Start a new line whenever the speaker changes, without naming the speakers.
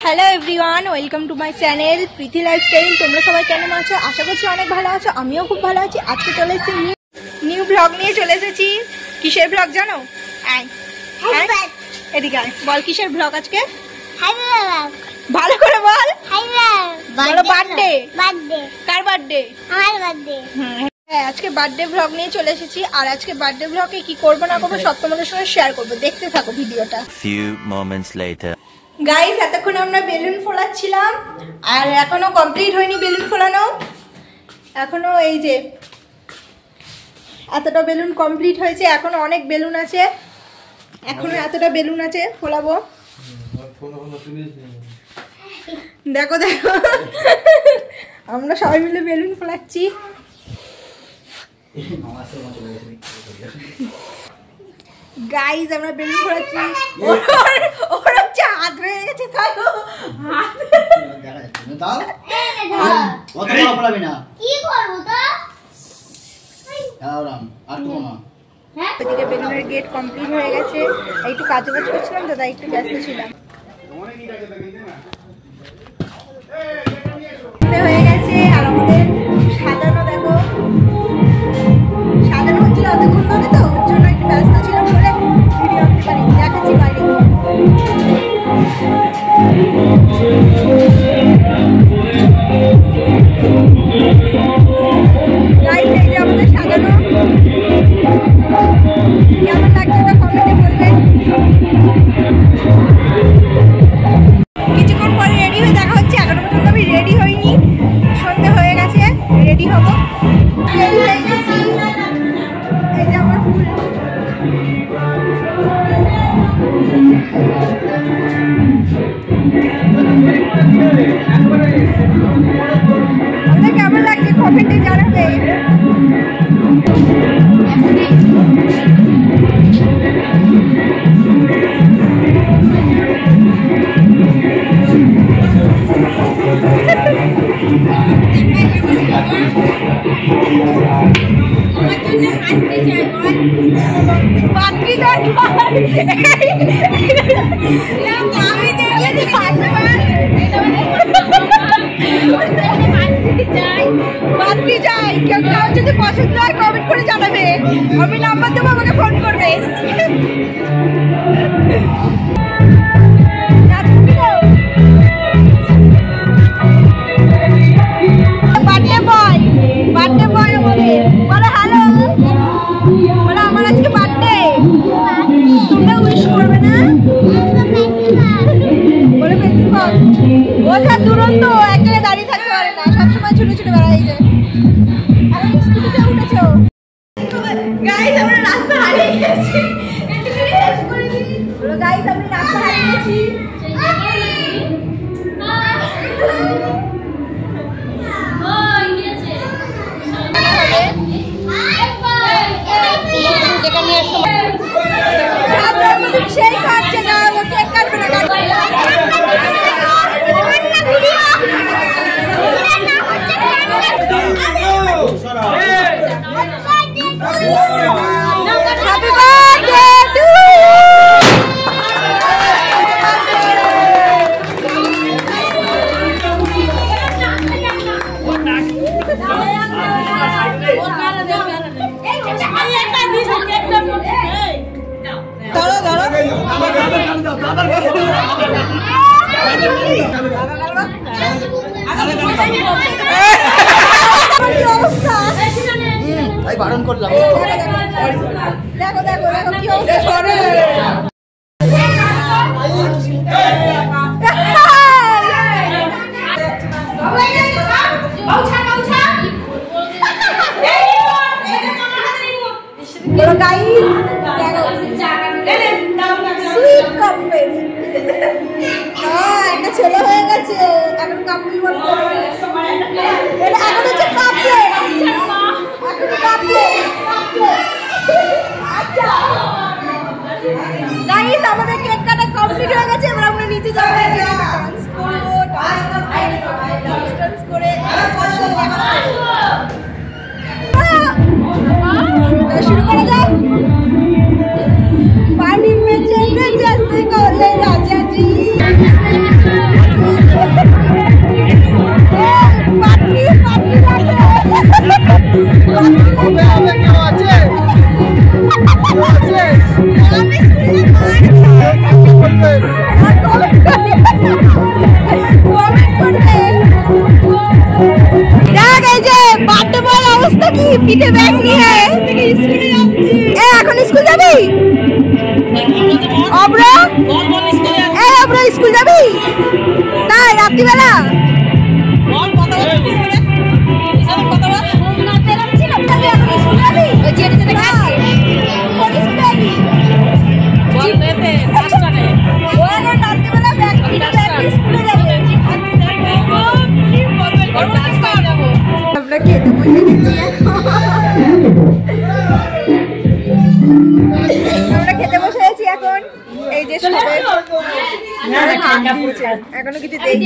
Hello everyone welcome to my channel Preeti lifestyle. तुम्हारा सबाई केमन आछो? आशा करछि अनेक भालो आछो। आमिও खूब भालो आछि। आजके चले एसेछि নিউ ব্লগ নিয়ে চলে এসেছি। কিসের ব্লগ জানো? এদিকে আয়, বল কিসের ব্লগ আজকে? ভালো করে বল। বলো বার্থডে। কার বার্থডে? আমার বার্থডে। হ্যাঁ, আজকে বার্থডে ব্লগ নিয়ে চলে এসেছি। আর আজকে বার্থডে ব্লগে কি করব না করব সব তোমাদের সঙ্গে শেয়ার করব। দেখতে থাকো ভিডিওটা।
few moments later
গাইস, এতক্ষণ আমরা বেলুন ফোলাচ্ছিলাম আর এখনো কমপ্লিট হয়নি বেলুন ফোলানো। এখনো এই যে এতটা বেলুন কমপ্লিট হয়েছে, এখনো অনেক বেলুন আছে, এখনো এতটা বেলুন আছে ফোলাবো। দেখো দেখো আমরা সবাই মিলে বেলুন ফোলাচ্ছি। গাইস, আমরা বেলুন ফোলাচ্ছি। ওর হচ্ছে হাত রয়ে গেছে, তাই হাত দেখা যাচ্ছে না। তাও কত বড় ফোলাবি না, কি করব তো আরাম আর তো না। হ্যাঁ, এদিকে বেলুনের গেট কমপ্লিট হয়ে গেছে। একটু কাজে কাজ করছিলাম তো, তাই একটু ব্যস্ত ছিলাম। হয়ে গেছে আর আমাদের সাজানো দেখো, সাজানো হচ্ছে অতক্ষণ ধরে, তো ওর জন্য একটু ব্যস্ত ছিলাম বলে ভিডিও আনতে পারিনি। দেখাচ্ছি বাইরে গাইস, এই যে আমাদের সাজানো। কেমন লাগছে তা কমেন্টে বলবেন। কিছুক্ষণ পরে রেডি হয়ে দেখা হচ্ছে। এখনো পর্যন্ত আমি রেডি হইনি, সন্ধ্যে হয়ে গেছে, রেডি হবো। রেডি হয়ে গেছি, এই যে আমার ফুল। আমাদের কেমন লাগছে কমেন্টে জানাবে। কেউ যদি পছন্দ হয় কমেন্ট করে জানাবে, আমি নাম্বার দেবো, আমাকে ফোন করবে। বার্থডে বয়, বার্থডে বয় আমাদের বলো হ্যালো, বলো আমার আজকে বার্থডে, তোমরা উইশ করবে না? বলে বেশিরভাগ ও যা দুরন্ত, এক জায়গায় দাঁড়িয়ে থাকতে পারে না, সবসময় ছুটে ছুটে বেড়াই যায়। আমি স্কুটিতে উঠেছো। গাইস, আমরা রাস্তা হারিয়ে গেছি। একটুখানি হেল্প করে দিই। বলো গাইস, আমি রাস্তা হারিয়ে গেছি। সেই কাটছে না, ও কেক কাটবে না। Happy birthday to you. বারণ করলাম। দেখো দেখো দেখো কি অবস্থা। একটা ছেলে হয়ে গেছে, এখন কাপড় এখন হচ্ছে কাপড়। গাইস, আমাদের কেক কাটা কমপ্লিট হয়ে গেছে। এবার আমরা নিচে যাবো, ডান্স করবো, ডান্স করে শুরু করা যাক। पानी में चले जैसे कोले राजा जी। পিঠে ব্যাগ নিয়ে এখন স্কুল যাবি? অব্র অব্র স্কুল যাবি তাই রাত্রিবেলা? আমরা খেতে বসে গেছি আমরা খেতে বসে গেছি এখন। এই যে এখনো কিছু দেখি